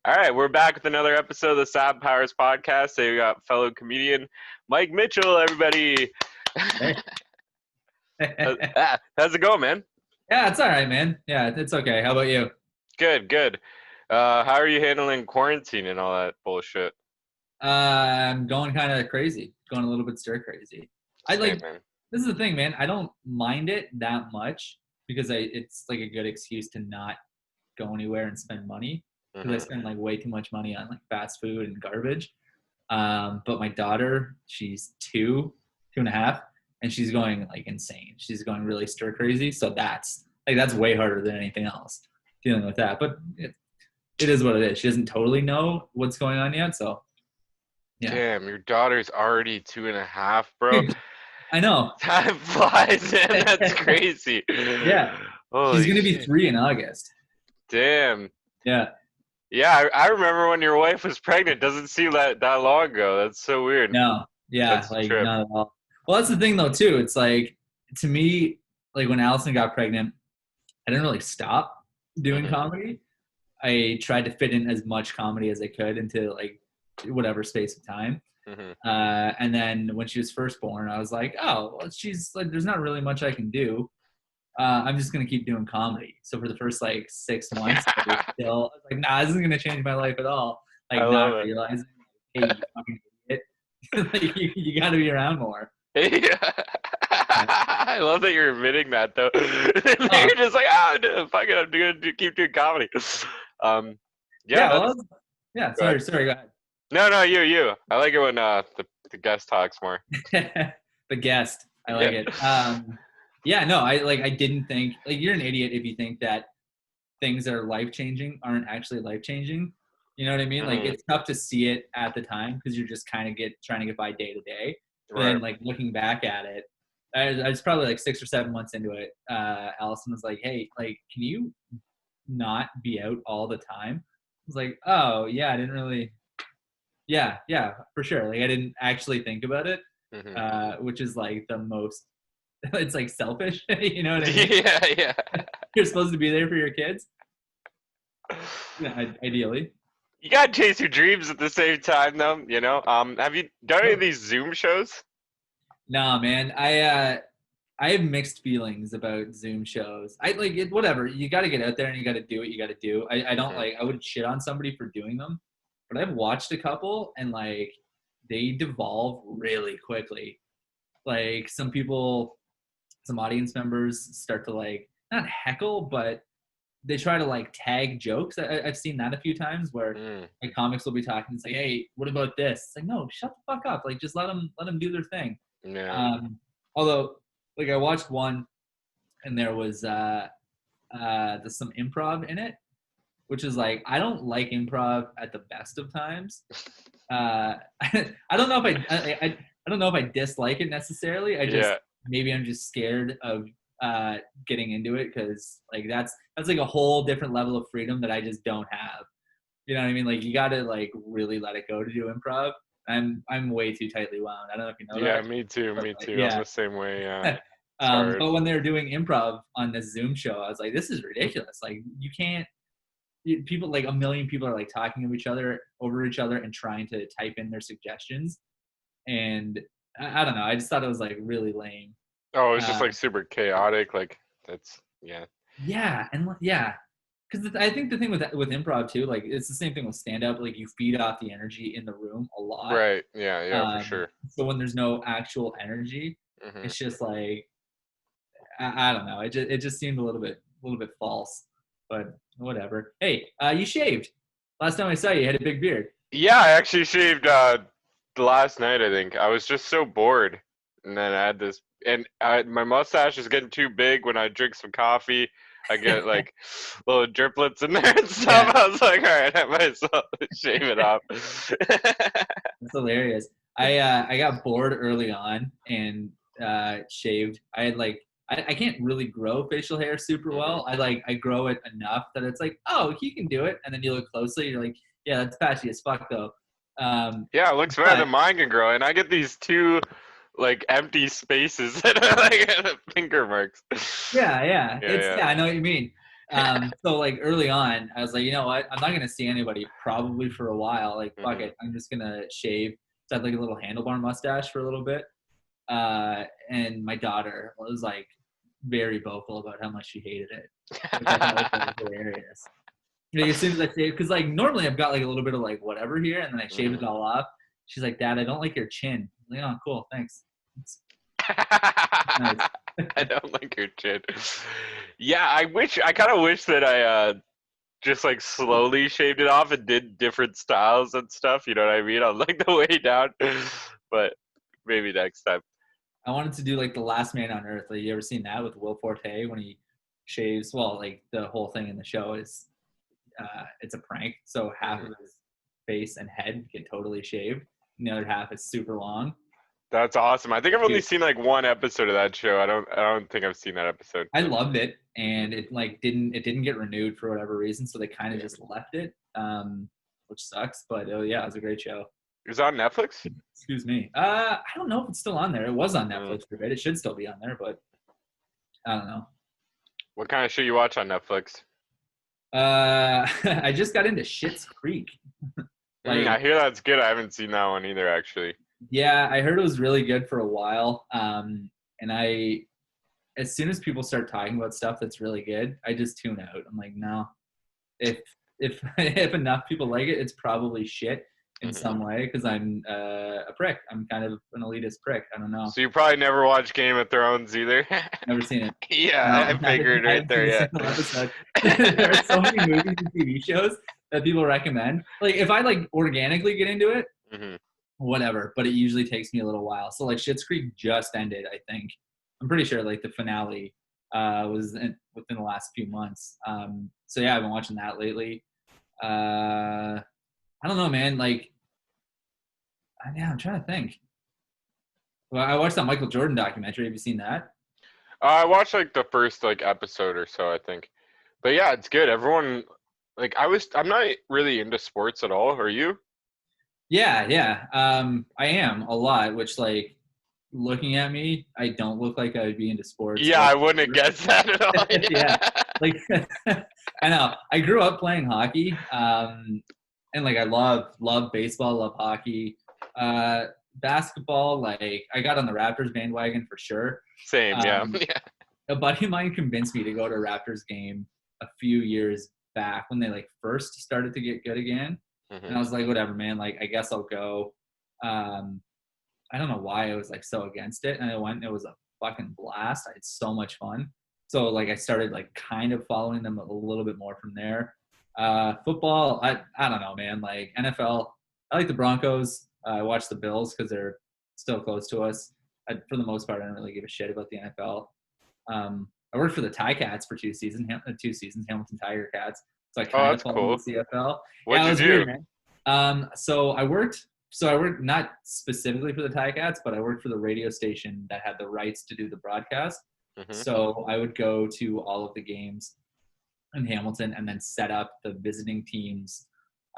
All right, we're back with another episode of the Superpowers podcast. So we got fellow comedian Mike Mitchell, everybody. Hey. How's it going, man? Yeah, it's all right, man. Yeah, it's okay. How about you? Good, good. How are you handling quarantine and all that bullshit? I'm going kind of crazy, going a little bit stir crazy. I Same, like man. This is the thing, man. I don't mind it that much because it's like a good excuse to not go anywhere and spend money because I spend like way too much money on like fast food and garbage. But my daughter, she's 2.5, and she's going like insane. She's going really stir crazy. So that's way harder than anything else dealing with that. But it is what it is. She doesn't totally know what's going on yet. So yeah. Damn, your daughter's already 2.5, bro. I know. Time flies, man. That's crazy. Yeah. Holy She's going to be shit. 3 in August. Damn. Yeah. Yeah, I remember when your wife was pregnant. Doesn't seem that long ago. That's so weird. No. Yeah. That's a Like trip. not at all. Well, that's the thing though, too. It's like, to me, like when Allison got pregnant, I didn't really stop doing comedy. I tried to fit in as much comedy as I could into like whatever space of time. And then when she was first born, I was like, oh, well, she's like, there's not really much I can do. I'm just going to keep doing comedy. So for the first like 6 months, I was like, nah, this isn't going to change my life at all. Like I not love it. realizing, hey, you fucking idiot. Like, you got to be around more. Yeah. I love that you're admitting that though. You're just like, fuck it, I'm gonna keep doing comedy. Yeah. Sorry, go ahead. No, you. I like it when the guest talks more. The guest, I like it. Yeah, no, I didn't think, like, you're an idiot if you think that things that are life changing aren't actually life changing. You know what I mean? Like, it's tough to see it at the time because you're just kind of trying to get by day to day. But then, like, looking back at it, I was probably like 6 or 7 months into it. Allison was like, hey, like, can you not be out all the time? I was like, oh, yeah, I didn't really. Yeah, for sure. Like, I didn't actually think about it, which is like the most, it's like selfish. You know what I mean? Yeah. You're supposed to be there for your kids. Yeah, ideally. You gotta chase your dreams at the same time, though. You know. Have you done any of these Zoom shows? Nah, man. I have mixed feelings about Zoom shows. I like it. Whatever. You got to get out there and you got to do what you got to do. I don't like. I would shit on somebody for doing them, but I've watched a couple and like they devolve really quickly. Like some audience members start to like not heckle, but they try to like tag jokes. I've seen that a few times where like comics will be talking. It's like, hey, what about this? It's like, no, shut the fuck up. Like just let them do their thing. Yeah. Although like I watched one and there was there's some improv in it, which is like, I don't like improv at the best of times. I don't know if I don't know if I dislike it necessarily. Maybe I'm just scared of getting into it because like that's like a whole different level of freedom that I just don't have. You know what I mean? Like you got to like really let it go to do improv. I'm way too tightly wound. I don't know if you know that. Yeah, me too. Yeah. I'm the same way. Yeah. But when they were doing improv on this Zoom show, I was like, this is ridiculous. Like you can't. People like a million people are like talking over each other and trying to type in their suggestions, and I don't know. I just thought it was like really lame. Oh, it was just like super chaotic. Like that's yeah. Yeah, and yeah, because I think the thing with improv too, like it's the same thing with stand up. Like you feed off the energy in the room a lot. Right. Yeah. For sure. So when there's no actual energy, it's just like I don't know. It just seemed a little bit false, but whatever. Hey, you shaved. Last time I saw you, you had a big beard. Yeah, I actually shaved last night. I think I was just so bored, and then I had this, and my mustache is getting too big. When I drink some coffee, I get like little driplets in there and stuff. Yeah. I was like, all right, I might as well shave it off. That's hilarious. I got bored early on and shaved. I had like. I can't really grow facial hair super well. I grow it enough that it's like, oh, he can do it. And then you look closely, you're like, yeah, that's patchy as fuck though. Yeah, it looks better than mine can grow. And I get these two like empty spaces that are like finger marks. Yeah. I know what you mean. So like early on, I was like, you know what? I'm not gonna see anybody probably for a while. Like, fuck it, I'm just gonna shave. So I had like a little handlebar mustache for a little bit. And my daughter was like very vocal about how much she hated it, which I thought was like, hilarious. Like, as soon as I shaved, because like normally I've got like a little bit of like whatever here, and then I shaved it all off. She's like, Dad, I don't like your chin. I'm like, oh, cool, thanks. It's nice. I don't like your chin. Yeah, I kind of wish that I just like slowly shaved it off and did different styles and stuff. You know what I mean? On like the way down, but maybe next time. I wanted to do like The Last Man on Earth. Like, you ever seen that with Will Forte when he shaves? Well, like the whole thing in the show is it's a prank. So half of his face and head get totally shaved, and the other half is super long. That's awesome. I think I've only seen like one episode of that show. I don't think I've seen that episode. I loved it, and it like didn't get renewed for whatever reason, so they kind of just left it, which sucks. But oh yeah, it was a great show. Is it on Netflix? Excuse me. I don't know if it's still on there. It was on Netflix for a bit. It should still be on there, but I don't know. What kind of show you watch on Netflix? I just got into Schitt's Creek. I hear that's good. I haven't seen that one either, actually. Yeah, I heard it was really good for a while. And as soon as people start talking about stuff that's really good, I just tune out. I'm like, no. If if enough people like it, it's probably shit in some way, because I'm a prick. I'm kind of an elitist prick. I don't know. So you probably never watched Game of Thrones either? Never seen it. Yeah, I figured right there, yeah. There are so many movies and TV shows that people recommend. Like, if I like organically get into it, whatever, but it usually takes me a little while. So like Schitt's Creek just ended, I think. I'm pretty sure like the finale was within the last few months. So yeah, I've been watching that lately. I don't know, man. Like, yeah, I'm trying to think. Well, I watched that Michael Jordan documentary. Have you seen that? I watched like the first like episode or so, I think. But yeah, it's good. Everyone, like, I'm not really into sports at all. Are you? Yeah. I am a lot, which like, looking at me, I don't look like I would be into sports. Yeah, I wouldn't have guessed that at all. Yeah, like I know. I grew up playing hockey, and like I love baseball, love hockey, basketball. Like, I got on the Raptors bandwagon for sure. Same, yeah. A buddy of mine convinced me to go to a Raptors game a few years back when they like first started to get good again, and I was like, whatever, man. Like, I guess I'll go. I don't know why I was like so against it, and I went, and it was a fucking blast. I had so much fun. So like I started like kind of following them a little bit more from there. Football, I don't know, man. Like NFL, I like the Broncos. I watch the Bills because they're still close to us. For the most part, I don't really give a shit about the NFL. I worked for the Ticats for 2 seasons, Hamilton Tiger Cats. So I kind of followed the CFL. What'd you do? Weird, man. So I worked not specifically for the Ticats, but I worked for the radio station that had the rights to do the broadcast. So I would go to all of the games in Hamilton and then set up the visiting teams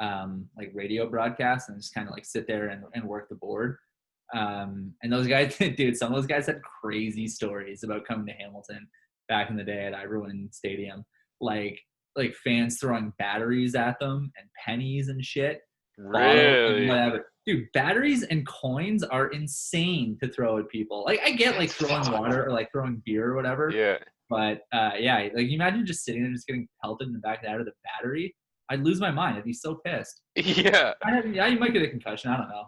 like radio broadcast, and just kind of like sit there and work the board. And those guys, dude, some of those guys had crazy stories about coming to Hamilton back in the day at Iberwin Stadium. Like fans throwing batteries at them and pennies and shit. Really? Whatever. Dude, batteries and coins are insane to throw at people. Like, I get like throwing water or like throwing beer or whatever. Yeah. But yeah, like, you imagine just sitting there just getting pelted in the back of the head with a battery. I'd lose my mind. I'd be so pissed. Yeah. Yeah, you might get a concussion. I don't know.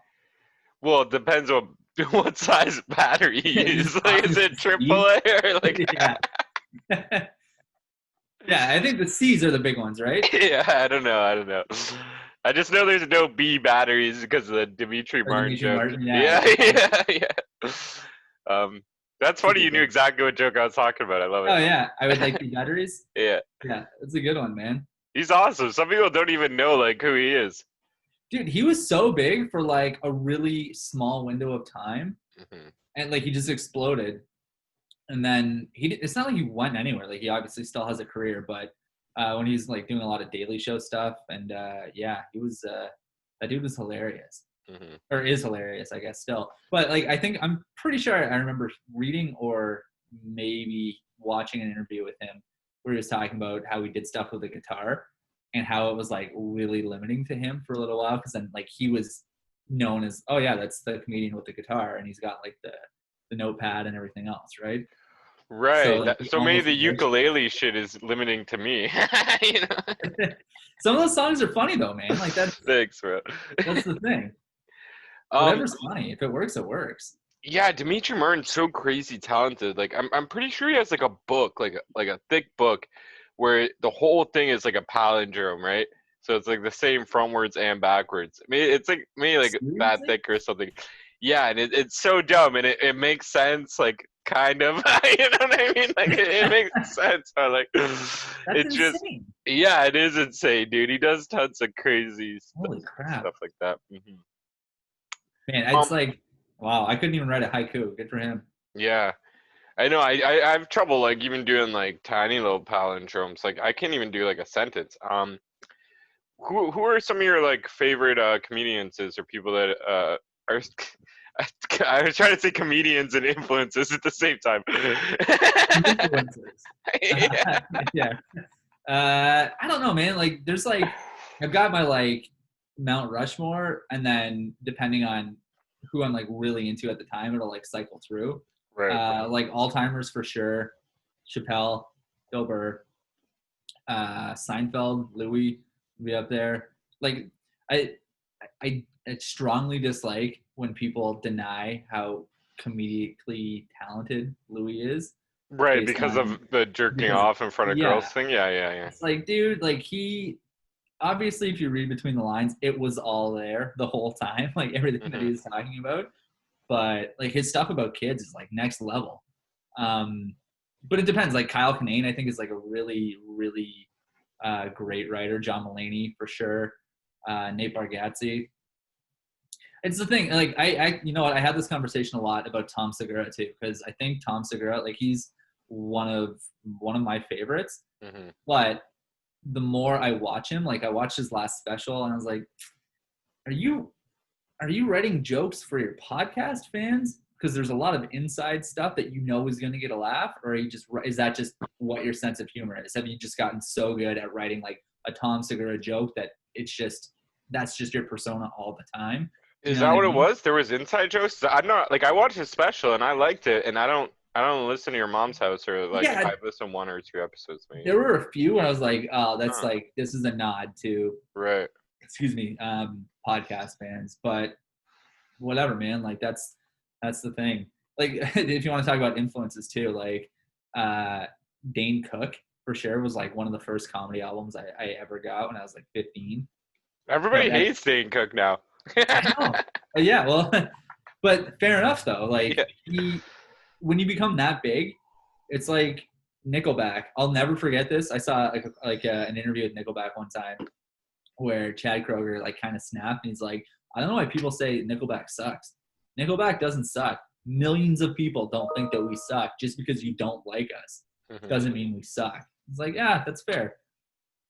Well, it depends on what size battery you use. Like, is it AAA or like? Yeah. Yeah, I think the C's are the big ones, right? Yeah, I don't know. I just know there's no B batteries because of the Dimitri Martin joke. Yeah. That's funny. You knew exactly what joke I was talking about. I love it. Oh yeah, I would like B batteries. Yeah. Yeah, that's a good one, man. He's awesome. Some people don't even know like who he is. Dude, he was so big for like a really small window of time, and like he just exploded. And then it's not like he went anywhere. Like, he obviously still has a career, but when he's like doing a lot of Daily Show stuff, and yeah, he was that dude was hilarious, or is hilarious, I guess, still. But like, I'm pretty sure I remember reading or maybe watching an interview with him where he was talking about how he did stuff with the guitar and how it was like really limiting to him for a little while, because then like he was known as, oh yeah, that's the comedian with the guitar, and he's got like the notepad and everything else, right? So Right. like he So maybe almost the worshipped. ukulele shit is limiting to me. You know? Some of those songs are funny though, man. Like Thanks, bro. that's the thing. Um, Whatever's funny, if it works, it works. yeah, Dimitri Martin's so crazy talented. Like, I'm pretty sure he has like a book, like a thick book, where the whole thing is like a palindrome, right? So it's like the same frontwards and backwards. Maybe it's like maybe like that Seriously? thick or something. Yeah, and it's so dumb, and it makes sense, like kind of. You know what I mean? Like it makes sense. But like, That's it just insane. yeah, it is insane, dude. He does tons of crazy Holy crap. stuff like that. Man, Um, it's like, wow, I couldn't even write a haiku. Good for him. yeah. I know. I have trouble like even doing like tiny little palindromes. Like I can't even do like a sentence. Who are some of your like favorite comedians or people that are? I was trying to say comedians and influences at the same time. Influencers. Yeah. Yeah. I don't know, man. Like, there's like, I've got my like Mount Rushmore, and then depending on who I'm like really into at the time, it'll like cycle through. Right. Like Alzheimer's for sure, Chappelle, Bill Burr, Seinfeld, Louis will be up there. Like, I, I strongly dislike when people deny how comedically talented Louis is Right, based because on of the jerking because off in front of girls yeah, thing. Yeah, yeah, yeah. it's like, dude, like he obviously, if you read between the lines, it was all there the whole time, like everything that he Hmm. was talking about. But like his stuff about kids is like next level. Um, but it depends. Like Kyle Kinane, I think is like a really, really great writer. John Mulaney for sure. Nate Bargatze. It's the thing. Like you know what? I had this conversation a lot about Tom Segura too, because I think Tom Segura, like he's one of my favorites. Hmm. But the more I watch him, like I watched his last special, and I was like, are you writing jokes for your podcast fans? Because there's a lot of inside stuff that you know is going to get a laugh, or is that just what your sense of humor is? Have you just gotten so good at writing like a Tom Segura joke that that's just your persona all the time? You Is know what that I what it mean? was? There was inside jokes. I'm not like I watched his special and I liked it, and I don't listen to your mom's house, or like Yeah, I've listened one or two episodes maybe. there were a few, and I was like, oh, that's Huh. like this is a nod to, Right. excuse me, podcast fans, but whatever, man. Like that's the thing. Like if you want to talk about influences too, like uh Dane Cook for sure was like one of the first comedy albums I ever got when I was like 15. But Everybody hates Dane Cook now. I know. Yeah, well, but fair enough though. Like Yeah. when you become that big, it's like Nickelback. I'll never forget this. I saw an interview with Nickelback one time where Chad Kroger like kind of snapped, and he's like, I don't know why people say Nickelback sucks. Nickelback doesn't suck. Millions of people don't think that we suck. Just because you don't like us Mhm. doesn't mean we suck. It's like, yeah, that's fair,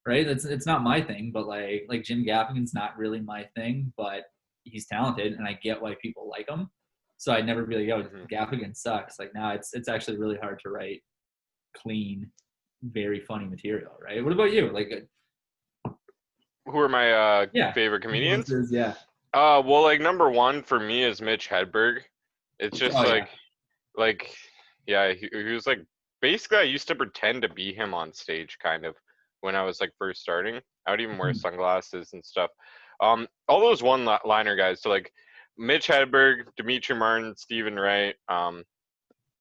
right? It's not my thing, but like Jim Gaffigan's not really my thing, but he's talented, and I get why people like him. So I'd never be like, yo, Mhm. Gaffigan sucks. Like, now it's actually really hard to write clean, very funny material, right? What about you? Like, Who are my yeah, favorite comedians? influences, yeah. Well, like number one for me is Mitch Hedberg. It's just Oh yeah. like, yeah, he was like basically I used to pretend to be him on stage, kind of, when I was like first starting. I would even wear Mhm. sunglasses and stuff. All those one-liner guys. So like Mitch Hedberg, Dimitri Martin, Stephen Wright,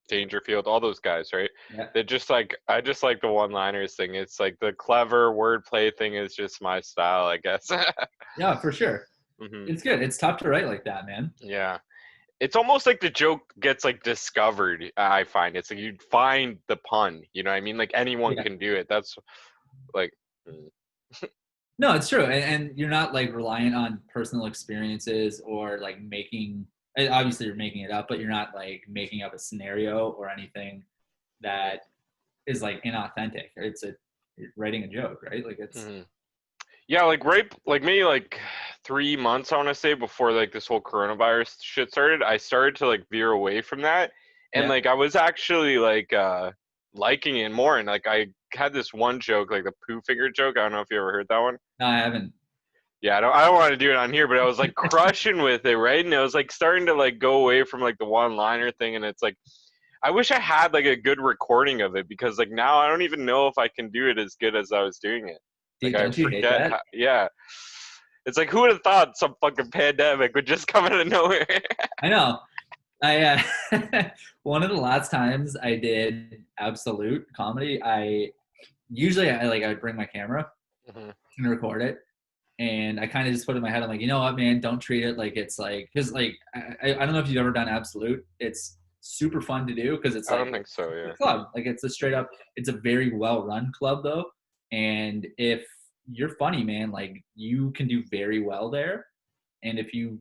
Dangerfield, all those guys, right? Yeah. They're just like I just like the one-liners thing. It's like the clever wordplay thing is just my style, I guess. Yeah, for sure. Hmm. It's good. It's tough to write like that, man. Yeah. It's almost like the joke gets like discovered. I find it's like you find the pun. You know what I mean? Like anyone Yeah. can do it. That's like, mm, No, it's true. And you're not like reliant on personal experiences or like obviously you're making it up, but you're not like making up a scenario or anything that is like inauthentic. You're writing a joke, right? Like it's, mhm. Yeah, like right, like maybe like 3 months I want to say before like this whole coronavirus shit started. I started to like veer away from that, and yeah. like I was actually like liking it more, and like I had this one joke, like the poo finger joke. I don't know if you ever heard that one. No, I haven't. Yeah, I don't want to do it on here, but I was like crushing with it, right? And it was like starting to like go away from like the one-liner thing, and it's like I wish I had like a good recording of it, because like now I don't even know if I can do it as good as I was doing it. Like I Don't you hate forget that? yeah. It's like, who would have thought some fucking pandemic would just come out of nowhere? I know. I one of the last times I did absolute comedy, I would bring my camera Mhm. and record it, and I kind of just put it in my head. I'm like, you know what, man, don't treat it like it's like, because like I don't know if you've ever done absolute. It's super fun to do because it's I like don't think so, a yeah. club. Like it's a straight up. It's a very well run club though, and if you're funny, man, like you can do very well there. And if you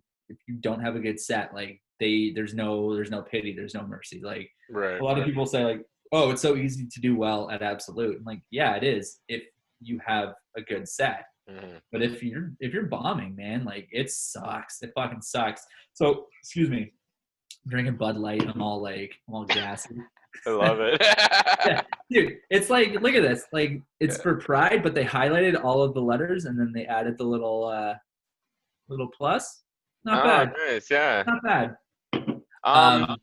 don't have a good set, like there's no pity, there's no mercy. Like Right. a lot of people say like, oh, it's so easy to do well at absolute. I'm like, yeah, it is if you have a good set. Mhm. But if you're bombing, man, like it sucks. It fucking sucks. So excuse me, I'm drinking Bud Light. I'm all gassy. I love it. Yeah, dude, it's like, look at this. Like it's Yeah. for pride, but they highlighted all of the letters and then they added the little plus. Not Oh, bad. nice, yeah. Not bad. Um,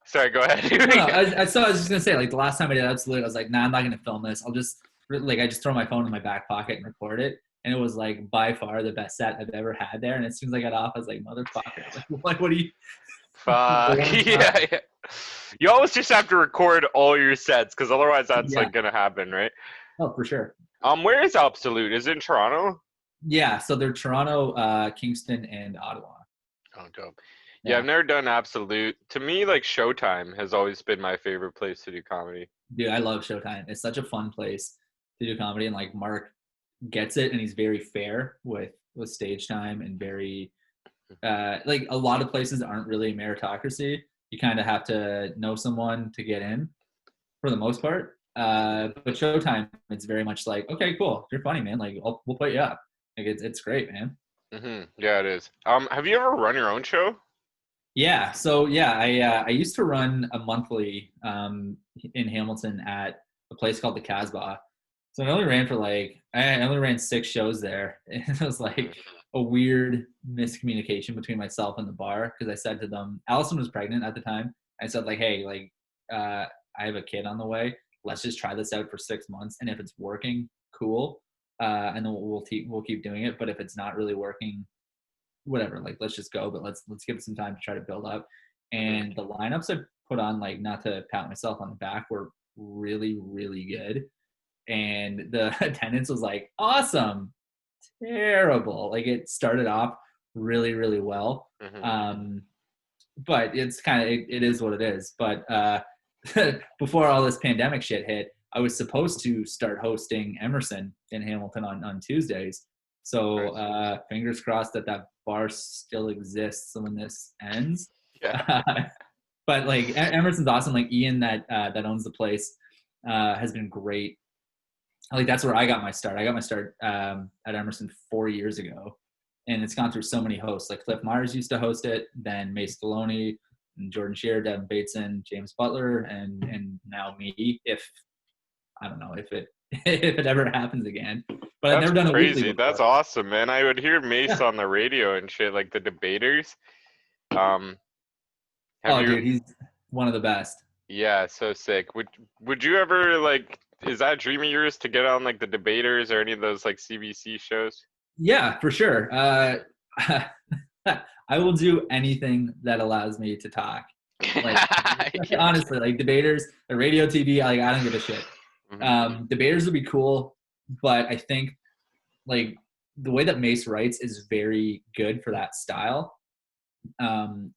sorry, go ahead. No, I was just gonna say, like the last time I did absolute, I was like, nah, I'm not gonna film this. I just throw my phone in my back pocket and record it. And it was like by far the best set I've ever had there. And as soon as I got off, I was like, motherfucker, like what do you? Fuck. Yeah, yeah. You always just have to record all your sets, because otherwise that's Yeah. like gonna happen, right? Oh, for sure. Where is Absolute? Is it in Toronto? Yeah. So they're Toronto, Kingston, and Ottawa. Oh, dope. Yeah, I've never done Absolute. To me, like Showtime has always been my favorite place to do comedy. Dude, I love Showtime. It's such a fun place to do comedy, and like Mark gets it, and he's very fair with stage time, and very like a lot of places aren't really a meritocracy. You kind of have to know someone to get in, for the most part. But Showtime, it's very much like, okay, cool, you're funny, man. Like we'll put you up. Like it's great, man. Yeah, it is. Have you ever run your own show? Yeah. So yeah, I used to run a monthly in Hamilton at a place called the Casbah. So I only ran 6 shows there. It was like a weird miscommunication between myself and the bar, because I said to them, Allison was pregnant at the time. I said like, hey, like I have a kid on the way. Let's just try this out for 6 months, and if it's working, cool. And then we'll keep doing it. But if it's not really working, whatever, like let's just go, but let's give it some time to try to build up. And the lineups I put on, like not to pat myself on the back, were really, really good. And the attendance was like awesome, terrible. Like it started off really, really well. But it's kind of, it is what it is. But before all this pandemic shit hit, I was supposed to start hosting Emerson in Hamilton on Tuesdays. So fingers crossed that bar still exists when this ends. Yeah. But like Emerson's awesome. Like Ian that owns the place has been great. Like that's where I got my start. I got my start at Emerson 4 years ago, and it's gone through so many hosts. Like Cliff Myers used to host it, then Mace Filoni, and Jordan Shearer, Devin Bateson, James Butler, and now me. If I don't know if it if it ever happens again. But I've never done a weekly before. That's awesome, man. I would hear Mace on the radio and shit, like the debaters. Dude, he's one of the best. Yeah, so sick. Would you ever like? Is that a dream of yours to get on like the debaters or any of those like CBC shows? Yeah, for sure. I will do anything that allows me to talk. Like honestly, like debaters, the radio, TV, like I don't give a shit. Debaters would be cool, but I think like the way that Mace writes is very good for that style.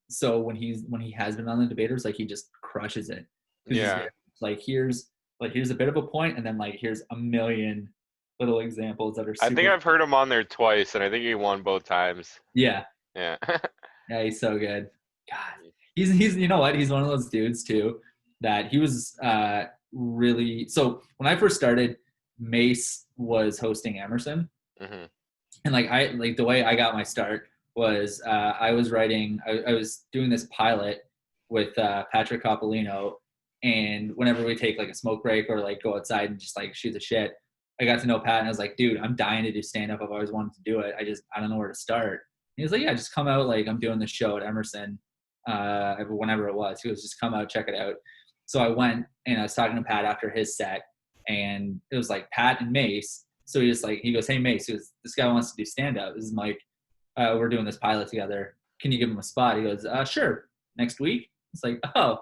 So when he has been on the debaters, like he just crushes it. Yeah. Like here's a bit of a point, and then like here's a million little examples that are super. I think I've heard him on there twice, and I think he won both times. Yeah. Yeah. Yeah, he's so good. God, he's you know what? He's one of those dudes too that he was really. So when I first started, Mace was hosting Emerson, and like the way I got my start was I was doing this pilot with Patrick Coppolino, And whenever we take like a smoke break or like go outside and just like shoot the shit, I got to know Pat and I was like, dude, I'm dying to do stand up. I've always wanted to do it. I don't know where to start. And he was like, yeah, just come out. Like I'm doing this show at Emerson, whenever it was. He was just come out, check it out. So I went and I was talking to Pat after his set, and it was like Pat and Mace. So he goes, hey Mace, this guy wants to do stand up. This is Mike. We're doing this pilot together. Can you give him a spot? He goes, sure. Next week? It's like, oh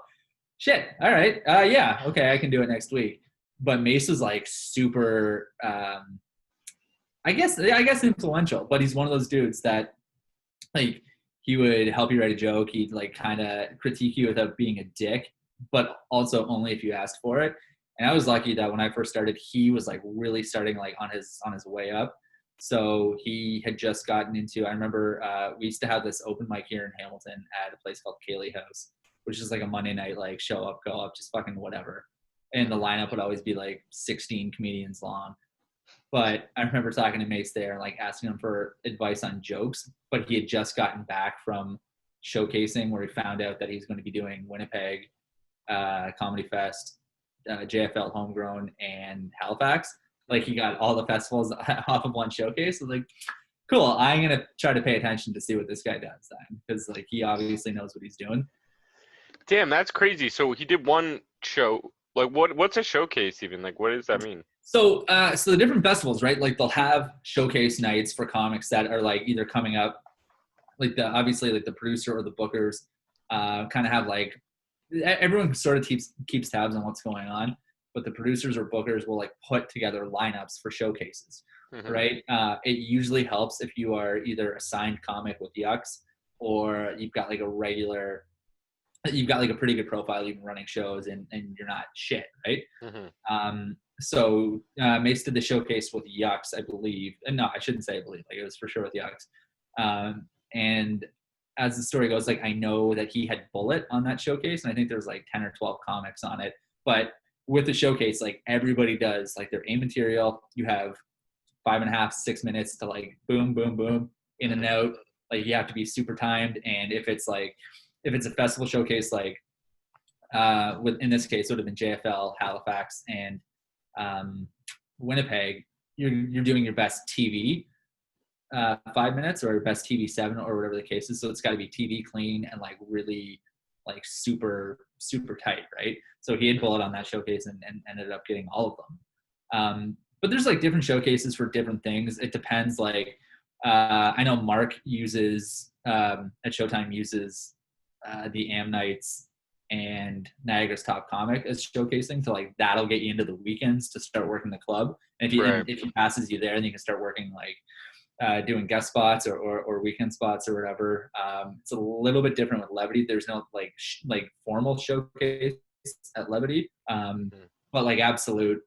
shit. All right. Yeah. Okay. I can do it next week. But Mace was like super, I guess influential, but he's one of those dudes that like, he would help you write a joke. He'd like kind of critique you without being a dick, but also only if you asked for it. And I was lucky that when I first started, he was like really starting like on his way up. So he had just gotten into, I remember we used to have this open mic here in Hamilton at a place called Kaylee House, which is like a Monday night, like show up, go up, just fucking whatever. And the lineup would always be like 16 comedians long. But I remember talking to Mace there and like asking him for advice on jokes, but he had just gotten back from showcasing where he found out that he's going to be doing Winnipeg Comedy Fest, JFL Homegrown, and Halifax. Like he got all the festivals off of one showcase. I was like, cool, I'm going to try to pay attention to see what this guy does then. Because like he obviously knows what he's doing. Damn, that's crazy. So he did one show. Like what's a showcase even? Like what does that mean? So the different festivals, right? Like they'll have showcase nights for comics that are like either coming up, like obviously like the producer or the bookers kind of have like, everyone sort of keeps tabs on what's going on, but the producers or bookers will like put together lineups for showcases, right? It usually helps if you are either a signed comic with Yucks or you've got like a pretty good profile, you've been running shows and you're not shit, right? So Mace did the showcase with Yucks, I believe. And no, I shouldn't say I believe. Like it was for sure with Yucks. And as the story goes, like I know that he had Bullet on that showcase, and I think there was like 10 or 12 comics on it. But with the showcase, like everybody does like their A material. You have 5.5, 6 minutes to like boom, boom, boom, in and out. Like you have to be super timed. And if it's a festival showcase, like in this case, it would have been JFL, Halifax, and Winnipeg, you're doing your best TV 5 minutes or best TV 7 or whatever the case is. So it's got to be TV clean and like really like super, super tight, right? So he had Bullet on that showcase and ended up getting all of them. But there's like different showcases for different things. It depends. Like I know Mark uses at Showtime uses the Am Nights and Niagara's Top Comic as showcasing, so like that'll get you into the weekends to start working the club. And if he passes you there, then you can start working like doing guest spots or weekend spots or whatever. It's a little bit different with Levity. There's no like formal showcase at Levity, but like Absolute,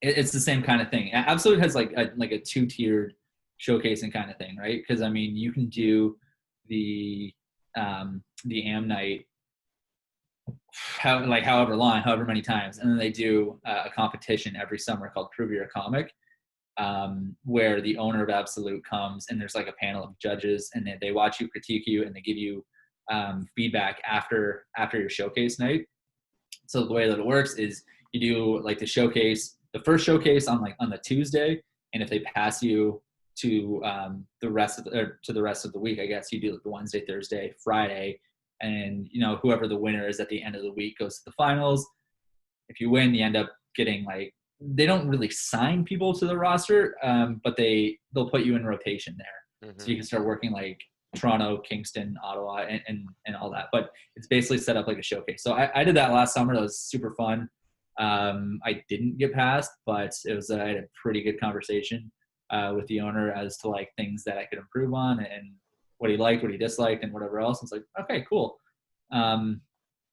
it's the same kind of thing. Absolute has like a 2-tiered showcasing kind of thing, right? Because I mean, you can do the Am Night however long, however many times, and then they do a competition every summer called Prove You're a Comic, where the owner of Absolute comes and there's like a panel of judges and they watch you, critique you, and they give you feedback after your showcase night. So the way that it works is you do like the first showcase on the Tuesday, and if they pass you to the rest of the week, I guess you do the Wednesday, Thursday, Friday, and whoever the winner is at the end of the week goes to the finals. If you win, you end up getting like, they don't really sign people to the roster, but they'll put you in rotation there, so you can start working like Toronto, Kingston, Ottawa, and all that. But it's basically set up like a showcase. So I did that last summer. That was super fun. I didn't get passed, but I had a pretty good conversation with the owner as to like things that I could improve on and what he liked, what he disliked, and whatever else. It's like, okay, cool. And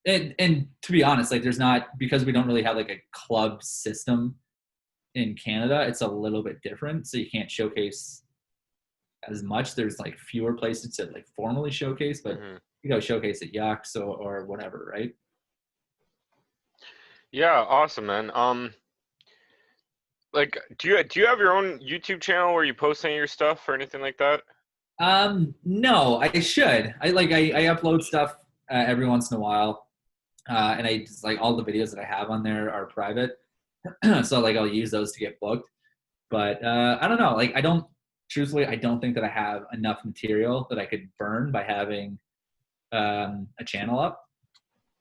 to be honest, like there's not, because we don't really have like a club system in Canada, it's a little bit different. So you can't showcase as much. There's like fewer places to like formally showcase, but you go showcase at Yucks or whatever, right? Yeah, awesome, man. Like, do you have your own YouTube channel where you post any of your stuff or anything like that? No, I should. I upload stuff every once in a while. And I just like all the videos that I have on there are private. So like I'll use those to get booked. But I don't know. Like truthfully, I don't think that I have enough material that I could burn by having a channel up.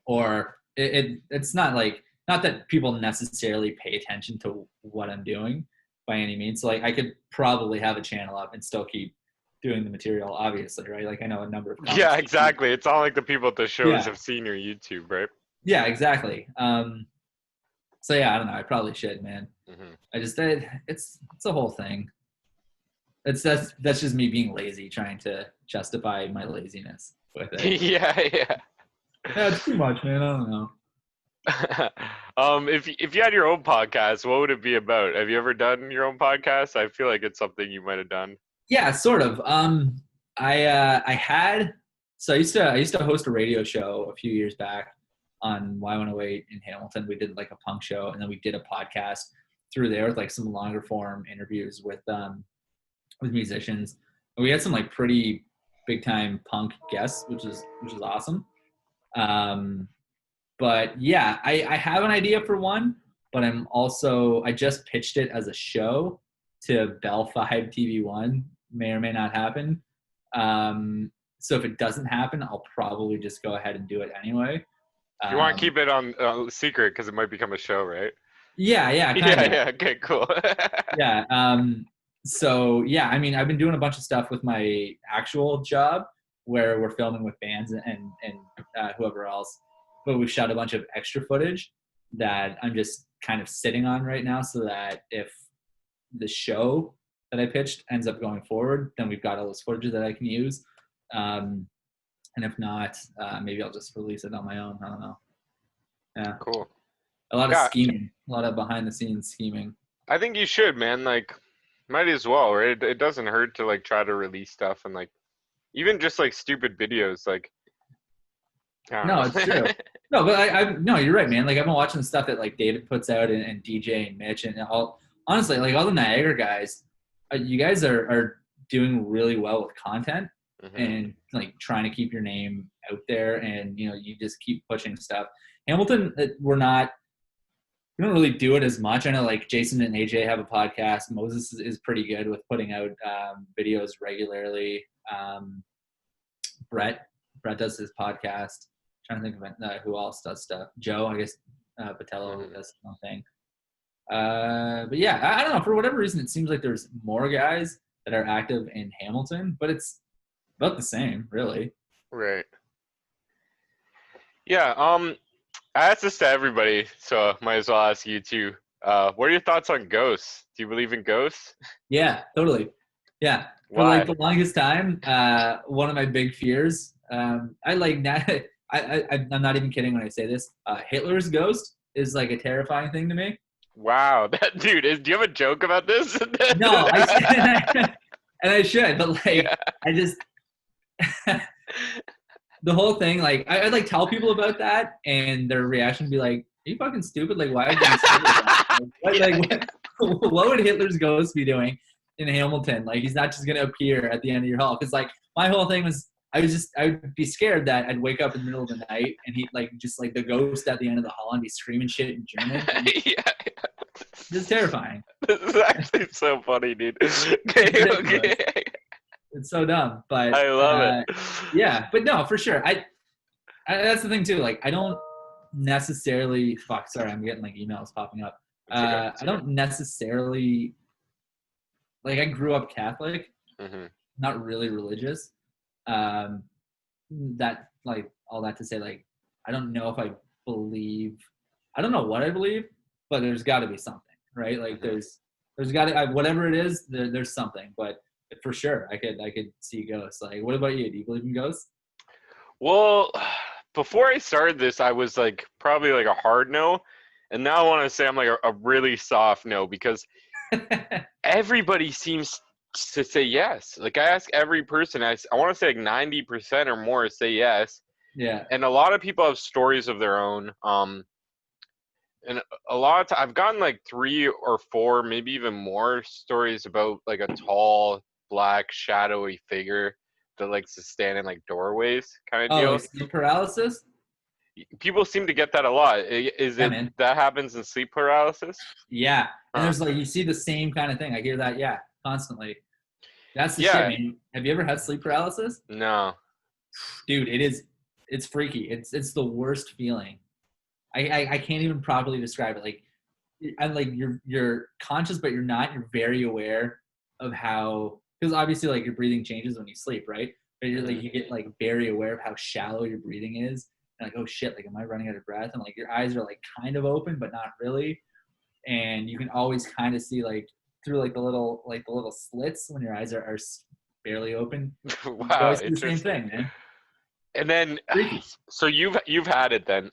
Or it's not like, not that people necessarily pay attention to what I'm doing by any means. So like I could probably have a channel up and still keep doing the material, obviously, right? Like I know a number of Yeah, comics. exactly. It's not like the people at the shows Yeah, have seen your YouTube, right? yeah, exactly. So yeah, I don't know. I probably should, man. Hmm. I just it's a whole thing. That's just me being lazy, trying to justify my laziness with it. Yeah, yeah. Yeah, it's too much, man. I don't know. If you had your own podcast, what would it be about? Have you ever done your own podcast? I feel like it's something you might have done. Yeah, sort of. I had so I used to host a radio show a few years back on Y108 in Hamilton. We did like a punk show, and then we did a podcast through there with like some longer form interviews with musicians. And we had some like pretty big time punk guests, which is awesome. Um, but yeah, I have an idea for one, but I just pitched it as a show to Bell 5 TV1. May or may not happen. So if it doesn't happen, I'll probably just go ahead and do it anyway. You want to Um, keep it on secret because it might become a show, right? yeah, kind Yeah, of. yeah. Okay, cool. Yeah. So yeah, I mean, I've been doing a bunch of stuff with my actual job where we're filming with bands and whoever else, but we've shot a bunch of extra footage that I'm just kind of sitting on right now, so that if the show that I pitched ends up going forward, then we've got all this footage that I can use. Um, and if not, maybe I'll just release it on my own. I don't know. Yeah, Cool. a lot of Yeah, scheming, a lot of behind the scenes scheming. I think you should, man. Like, might as well, right? It doesn't hurt to like try to release stuff and like even just like stupid videos. Like, I No, don't it's know. true. No, but no, you're right, man. Like I've been watching the stuff that like David puts out and DJ and Mitch and all. Honestly, like all the Niagara guys, you guys are doing really well with content Hmm. and like trying to keep your name out there, and you just keep pushing stuff. Hamilton, we don't really do it as much. I know like Jason and AJ have a podcast. Moses is pretty good with putting out videos regularly. Um, Brett does his podcast. Trying to think of who else does stuff. Joe, I guess, Patello Hmm. does something. But yeah, I don't know. For whatever reason, it seems like there's more guys that are active in Hamilton, but it's about the same, really. Right. Yeah. I asked this to everybody, so might as well ask you too. What are your thoughts on ghosts? Do you believe in ghosts? Yeah, totally. Yeah, for like Why? the longest time, one of my big fears. I like I'm not even kidding when I say this. Hitler's ghost is like a terrifying thing to me. Wow, that dude is. Do you have a joke about this? No, and I should, but like Yeah. I just the whole thing, like I'd like tell people about that, and their reaction would be like, "Are you fucking stupid? Like, why would you be scared of that? Yeah. What would Hitler's ghost be doing in Hamilton? Like, he's not just gonna appear at the end of your hall." Because like my whole thing was, I would be scared that I'd wake up in the middle of the night and he'd like just like the ghost at the end of the hall and be screaming shit in German. Yeah. It's terrifying. This is actually so funny, dude. It's Okay, ridiculous. okay. It's so dumb, but I love it. yeah, but no, for sure. That's the thing too. Like, I don't necessarily. Fuck, sorry, I'm getting like emails popping up. It's okay. It's I okay. don't necessarily like. I grew up Catholic, Hmm. not really religious. Um, that like all that to say, like, I don't know if I believe. I don't know what I believe, but there's got to be something, right? Like, Hmm. there's got to whatever it is. There's something, but for sure, I could see ghosts. Like, what about you? Do you believe in ghosts? Well, before I started this, I was like probably like a hard no, and now I want to say I'm like a really soft no because everybody seems to say yes. Like I ask every person, I want to say like 90% or more say yes, Yeah. and a lot of people have stories of their own. And a lot of I've gotten like 3 or 4, maybe even more stories about like a tall, black, shadowy figure that likes to stand in like doorways kind of Oh, like deal. sleep paralysis? People seem to get that a lot. Is Yeah, it man. that happens in sleep paralysis? Yeah. And Huh. there's like, you see the same kind of thing. I hear that. Yeah. Constantly. That's the shit, Yeah. man. Have you ever had sleep paralysis? No. Dude, it's freaky. It's the worst feeling. I can't even properly describe it. Like, and like you're conscious, but you're not. You're very aware of how, because obviously like your breathing changes when you sleep, right? But you're like, Mhm. you get like very aware of how shallow your breathing is, and like, oh shit, like am I running out of breath? And like your eyes are like kind of open but not really, and you can always kind of see like through like the little slits when your eyes are barely open. You Wow, always see the same interesting. thing, man. And then, Freaky. so you've had it then.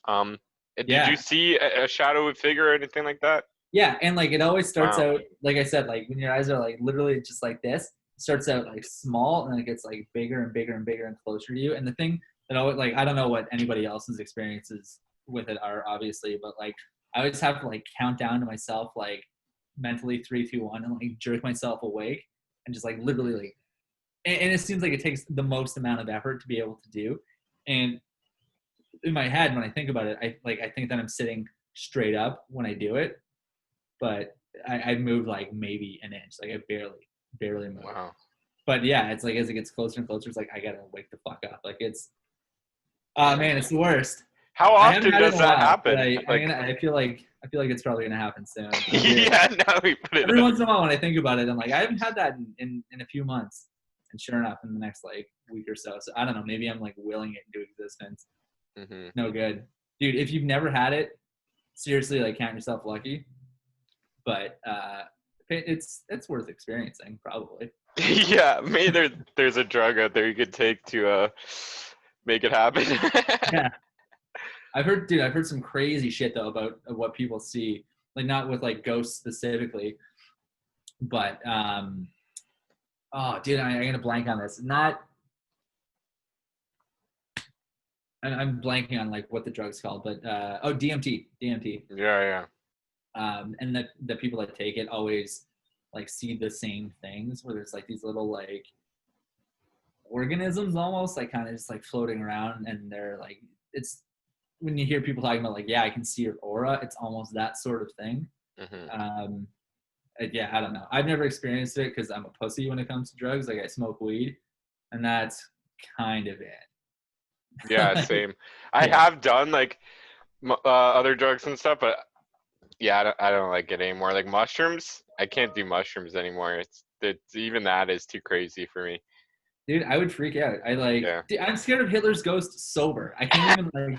Did you Yeah. see a shadowy figure or anything like that? Yeah, and like it always starts Wow. out like I said, like when your eyes are like literally just like this, it starts out like small and then it gets like bigger and bigger and bigger and closer to you. And the thing that always, like, I don't know what anybody else's experiences with it are obviously, but like I always have to like count down to myself like mentally 3, 2, 1 and like jerk myself awake and just like literally like, and it seems like it takes the most amount of effort to be able to do. And in my head when I think about it, I think that I'm sitting straight up when I do it, but I moved like maybe an inch. Like I barely moved. Wow. But yeah, it's like as it gets closer and closer, it's like I gotta wake the fuck up. Like it's, Man. man, it's the worst. How I haven't often had it does in a that while, but happen? Like, I feel like it's probably gonna happen soon. I'm weird. yeah, now we put it Every up. once in a while when I think about it, I'm like, I haven't had that in a few months. And sure enough, in the next like week or so. So I don't know, maybe I'm like willing it into existence. Hmm. No good. Dude, if you've never had it, seriously like count yourself lucky. But it's worth experiencing probably. Yeah, maybe there's a drug out there you could take to make it happen. Yeah. I've heard some crazy shit though about what people see, like not with like ghosts specifically, but oh dude, I'm gonna blank on this. Not, I'm blanking on like what the drug's called, but oh, DMT. Yeah, yeah. And the people that take it always like see the same things where there's like these little like organisms almost like kind of just like floating around, and they're like, it's when you hear people talking about like, yeah, I can see your aura, it's almost that sort of thing. Hmm. Yeah, I don't know, I've never experienced it because I'm a pussy when it comes to drugs. Like I smoke weed and that's kind of Yeah, it. same. I Yeah. have done like other drugs and stuff, but yeah, I don't like it anymore. Like mushrooms, I can't do mushrooms anymore. It's even that is too crazy for me. Dude, I would freak out. I like, Yeah. dude, I'm scared of Hitler's ghost sober. I can't even like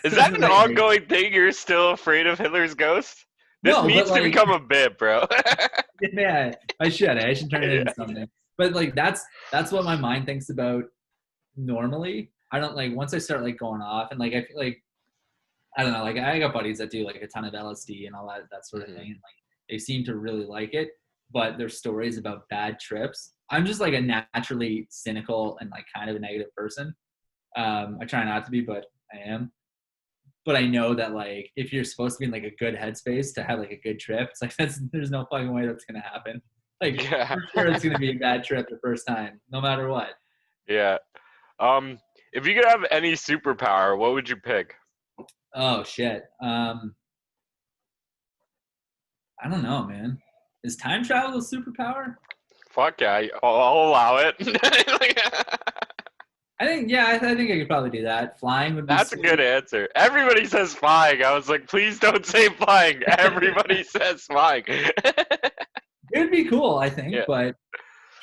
Is that an like, ongoing thing? You're still afraid of Hitler's ghost? This no, but needs to like, become a bit, bro. yeah, I should turn it into something. But like that's what my mind thinks about normally. I don't like once I start like going off and like I feel like, I don't know, like I got buddies that do like a ton of LSD and all that sort of Hmm. thing, and like they seem to really like it, but their stories about bad trips. I'm just like a naturally cynical and like kind of a negative person. I try not to be, but I am. But I know that like if you're supposed to be in like a good headspace to have like a good trip, it's like there's no fucking way that's gonna happen. Like Yeah. for sure it's gonna be a bad trip the first time, no matter what. Yeah. Um, if you could have any superpower, what would you pick? Oh shit. I don't know, man. Is time travel a superpower? Fuck yeah, I'll allow it. I think yeah, I think I could probably do that. Flying would be That's a good sweet. answer. Everybody says flying. I was like, please don't say flying. Everybody says flying. It would be cool, I think, Yeah. but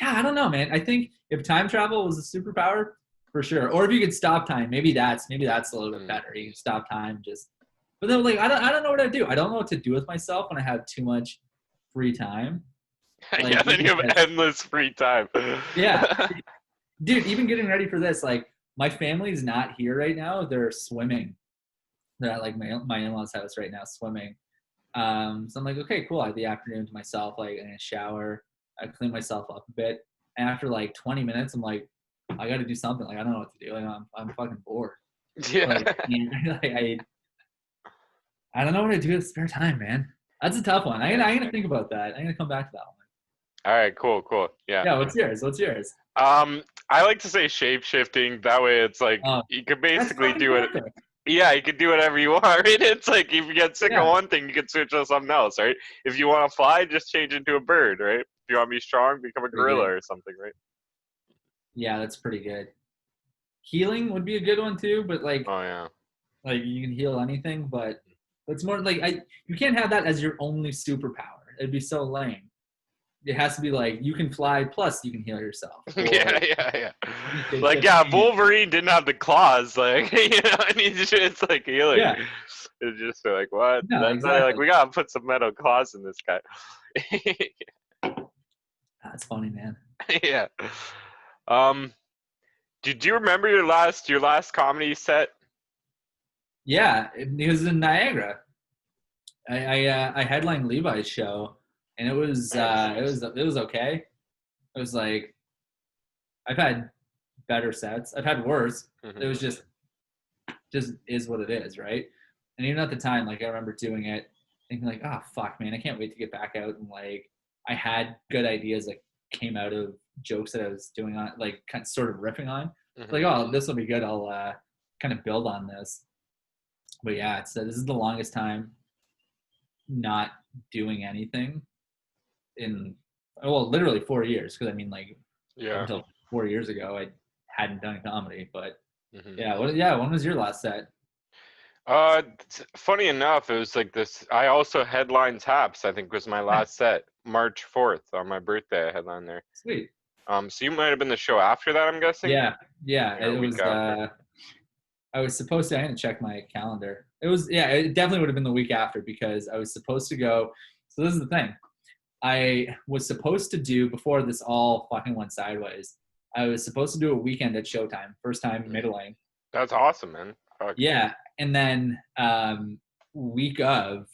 yeah, I don't know, man. I think if time travel was a superpower, for sure. Or if you could stop time, maybe that's a little bit better. You can stop time just. But then like I don't know what I'd do. I don't know what to do with myself when I have too much free time. Yeah, Like then even you have just, endless free time. yeah, dude. Even getting ready for this, like my family's not here right now. They're swimming. They're at like my in-laws' house right now swimming. So I'm like, okay, cool. I have the afternoon to myself. Like, I'm gonna shower. I clean myself up a bit. And after like 20 minutes, I'm like, I got to do something. Like, I don't know what to do. Like, I'm fucking bored. Yeah. Like, like I don't know what to do with spare time, man. That's a tough one. I'm gonna think about that. I'm gonna come back to that one. All right, cool. Yeah. Yeah. What's yours? What's yours? I like to say shape shifting. That way it's like Oh, you could that's basically fucking do it perfect. Yeah, you can do whatever you want, right? It's like if you get sick of Yeah, one thing, you can switch to something else, right? If you want to fly, just change into a bird, right? If you want to be strong, become a pretty gorilla good. or something, right? Yeah, that's pretty good. Healing would be a good one too, but Oh yeah. like you can heal anything, but it's more like you can't have that as your only superpower. It'd be so lame. It has to be like you can fly plus you can heal yourself, Yeah, or yeah, yeah. you can Like, shapeshift yeah, and Wolverine didn't have the claws, like, and he's just like healing. yeah, It's just like, what? no, That's why they're like, exactly. we gotta put some metal claws in this guy. That's funny, man. Yeah. Um, did you remember your last comedy set? Yeah, it was in Niagara. I headlined Levi's show, and it was Nice, nice. okay. It was like I've had better sets. I've had worse. It was Hmm. just is what it is, right? And even at the time, like I remember doing it, thinking like, oh fuck, man, I can't wait to get back out, and like I had good ideas that came out of jokes that I was doing on, like kind of sort of riffing on. Like, Hmm. oh, this will be good. I'll kind of build on this. But yeah, this is the longest time not doing anything in literally 4 years, because I mean like up Yeah. until 4 years ago I hadn't done comedy. But Hmm. yeah, when was your last set? Funny enough, it was like this. I also headlined Taps. I think was my last Nice. set, March 4th on my birthday. I headlined there. Sweet. So you might have been the show after that, I'm guessing, Yeah, or a it week was after. I was supposed to. I had to check my calendar. It was, yeah, it definitely would have been the week after, because I was supposed to go. So this is the thing. I was supposed to do, before this all fucking went sideways, I was supposed to do a weekend at Showtime, first time Mhm. middling. That's awesome, man. Fuck. Yeah, and then week of,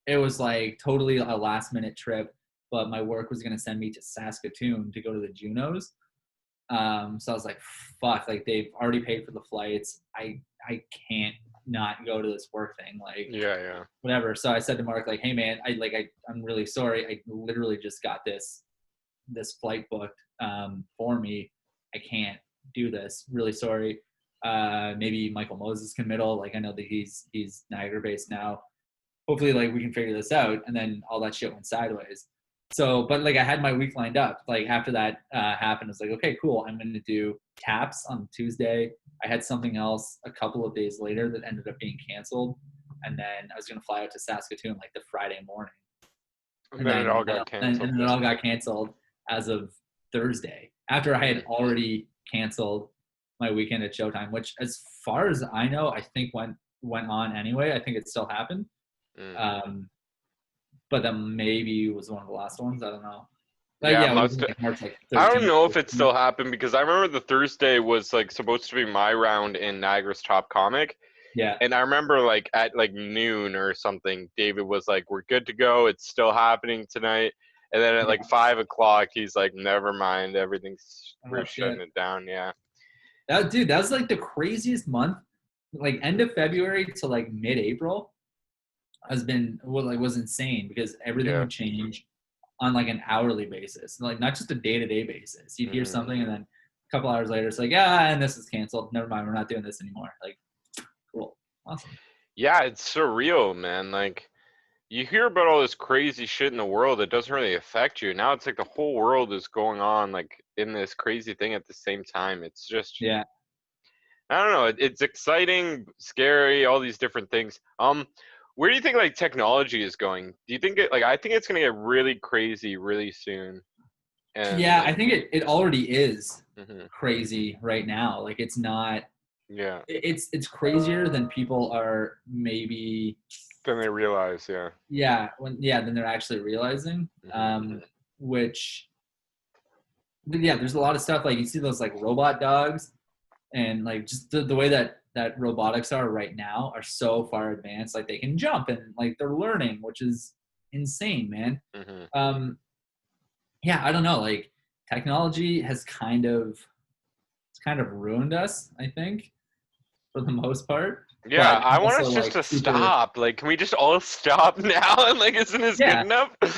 it was like totally a last minute trip, but my work was gonna send me to Saskatoon to go to the Junos. So I was like, fuck, like they've already paid for the flights. I can't not go to this work thing, like Yeah, yeah. whatever. So I said to Mark, like, hey man, I'm really sorry. I literally just got this flight booked for me. I can't do this. Really sorry. Maybe Michael Moses can middle. Like I know that he's Niagara based now. Hopefully like we can figure this out. And then all that shit went sideways. So, but like I had my week lined up. Like after that happened, I was like, okay, cool. I'm going to do Taps on Tuesday. I had something else a couple of days later that ended up being canceled. And then I was going to fly out to Saskatoon like the Friday morning. And And then it all then got and canceled. then it all got canceled as of Thursday, after I had Mm, already canceled my weekend at Showtime, which, as far as I know, I think went on anyway. I think it still happened, mm. um, but that maybe was one of the last ones. I don't know. Like Yeah, it yeah, it would have must. been like March like I don't 13th. know if it 14th. still happened because I remember the Thursday was like supposed to be my round in Niagara's Top Comic, Yeah, and I remember like at like noon or something, David was like, "We're good to go. It's still happening tonight." And then at like yeah. 5 o'clock, he's like, "Never mind, everything's Oh we're shutting shit, it down." Yeah. that dude, that was like the craziest month. Like end of February to like mid-April has been, was insane, because everything Yeah. would change on like an hourly basis, like not just a day-to-day basis. You'd hear Hmm. something and then a couple hours later it's like, ah, and this is canceled, never mind, we're not doing this anymore. Like, cool, awesome. Yeah, it's surreal, man. Like you hear about all this crazy shit in the world that doesn't really affect you. Now it's like the whole world is going on like in this crazy thing at the same time. It's just Yeah, I don't know. It's exciting, scary, all these different things. Where do you think like technology is going? Do you think it like I think it's gonna get really crazy really soon, and yeah, I like, think it already is hmm crazy right now. Like it's not, yeah, it's crazier than people are maybe, then they realize, yeah, than they're actually realizing. hmm Which, yeah, there's a lot of stuff, like you see those like robot dogs, and like just the way that robotics are right now are so far advanced. Like they can jump and like they're learning, which is insane, man. hmm um yeah, I don't know, like technology has kind of ruined us, I think, for the most part. yeah. But I want also us just like to super, stop. Like, can we just all stop now? And like, isn't this good yeah, enough? but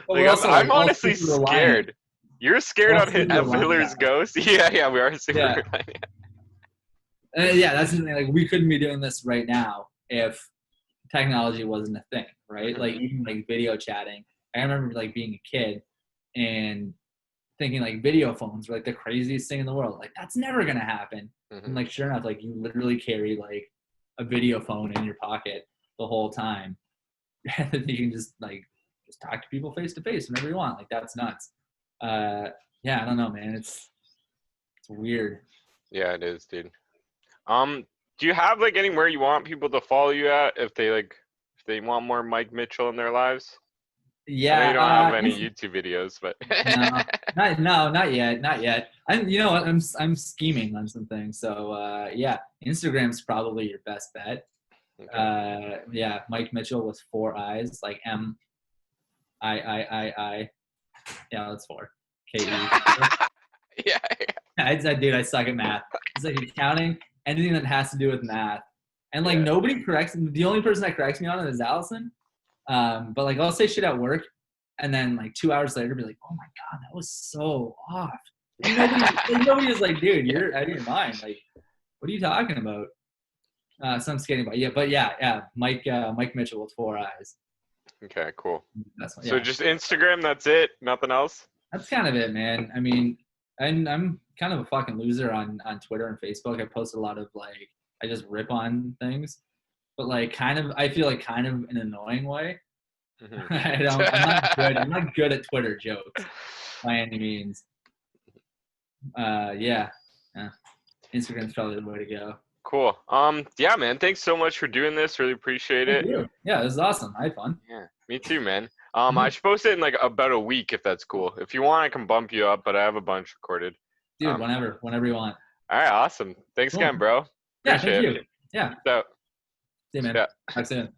Like, we're I'm also I'm like all honestly super reliant. scared. You're We're scared all on super of reliant Hiller's on it. ghost? Yeah, yeah, we are super Yeah, reliant. Yeah, that's the thing. Like, we couldn't be doing this right now if technology wasn't a thing, right? Like, even like video chatting. I remember like being a kid and thinking like video phones were like the craziest thing in the world. Like, that's never gonna happen. And like, sure enough, like you literally carry like a video phone in your pocket the whole time. And you can just talk to people face to face whenever you want. Like, that's nuts. Yeah, I don't know, man. It's weird. Yeah, it is, dude. Do you have like anywhere you want people to follow you at if they want more Mike Mitchell in their lives? I know you don't have Yeah, any YouTube videos, but not yet. I'm scheming on some things. So yeah, Instagram's probably your best bet. okay. Yeah, Mike Mitchell with 4 eyes, like I. Yeah, that's 4. K-E. Yeah. Dude, I suck at math. It's like counting anything that has to do with math. And like, Yeah. nobody corrects me. The only person that corrects me on it is Allison. But like, I'll say shit at work, and then like 2 hours later be like, oh my god, that was so off. And nobody is like, dude, you're out of your mind. Like, what are you talking about? So I'm skating about. Yeah, Mike Mitchell with 4 eyes. Okay, cool. That's what, So just Instagram, that's it? Nothing else? That's kind of it, man. I mean, I'm kind of a fucking loser on Twitter and Facebook. I post a lot of like, I just rip on things, but like I feel like kind of in an annoying way. I'm not good at Twitter jokes by any means. Yeah. Instagram's probably the way to go. Cool. Yeah, man. Thanks so much for doing this. Really appreciate it. Thank you. Yeah, it was awesome. I had fun. Yeah, me too, man. I should post it in like about a week if that's cool. If you want, I can bump you up, but I have a bunch recorded. Dude, whenever you want. All right, awesome. Thanks again, bro. Yeah, Appreciate thank you. it. Yeah. Peace out. See you, man. Yeah. Talk soon.